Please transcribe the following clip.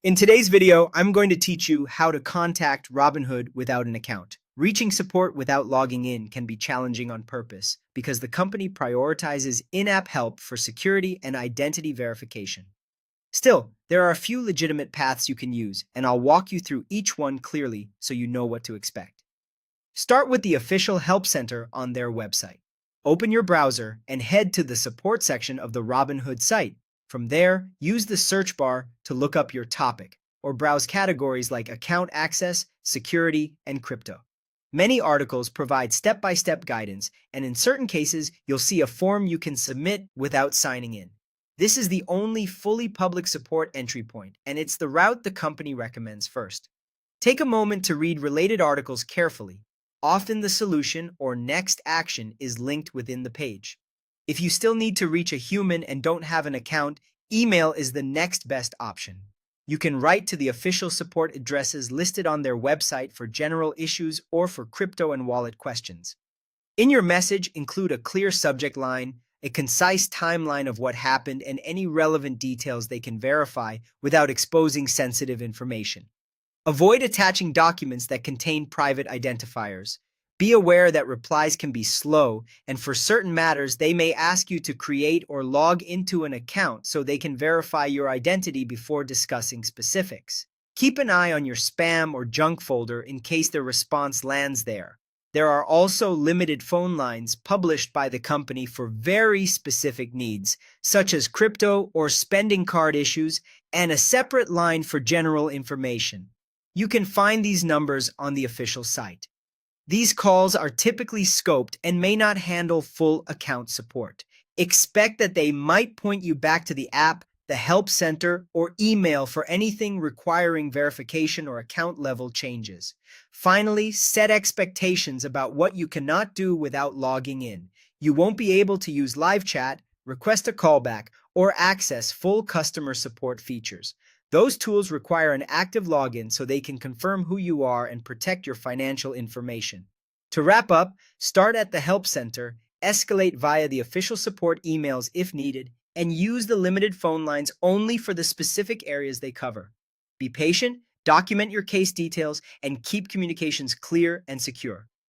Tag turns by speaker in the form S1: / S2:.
S1: In today's video, I'm going to teach you how to contact Robinhood without an account. Reaching support without logging in can be challenging on purpose because the company prioritizes in-app help for security and identity verification. Still, there are a few legitimate paths you can use, and I'll walk you through each one clearly so you know what to expect. Start with the official help center on their website. Open your browser and head to the support section of the Robinhood site. From there, use the search bar to look up your topic or browse categories like account access, security, and crypto. Many articles provide step-by-step guidance, and in certain cases, you'll see a form you can submit without signing in. This is the only fully public support entry point, and it's the route the company recommends first. Take a moment to read related articles carefully. Often the solution or next action is linked within the page. If you still need to reach a human and don't have an account, email is the next best option. You can write to the official support addresses listed on their website for general issues or for crypto and wallet questions. In your message, include a clear subject line, a concise timeline of what happened, and any relevant details they can verify without exposing sensitive information. Avoid attaching documents that contain private identifiers. Be aware that replies can be slow, and for certain matters, they may ask you to create or log into an account so they can verify your identity before discussing specifics. Keep an eye on your spam or junk folder in case their response lands there. There are also limited phone lines published by the company for very specific needs, such as crypto or spending card issues, and a separate line for general information. You can find these numbers on the official site. These calls are typically scoped and may not handle full account support. Expect that they might point you back to the app, the help center, or email for anything requiring verification or account level changes. Finally, set expectations about what you cannot do without logging in. You won't be able to use live chat, request a callback, or access full customer support features. Those tools require an active login so they can confirm who you are and protect your financial information. To wrap up, start at the Help Center, escalate via the official support emails if needed, and use the limited phone lines only for the specific areas they cover. Be patient, document your case details, and keep communications clear and secure.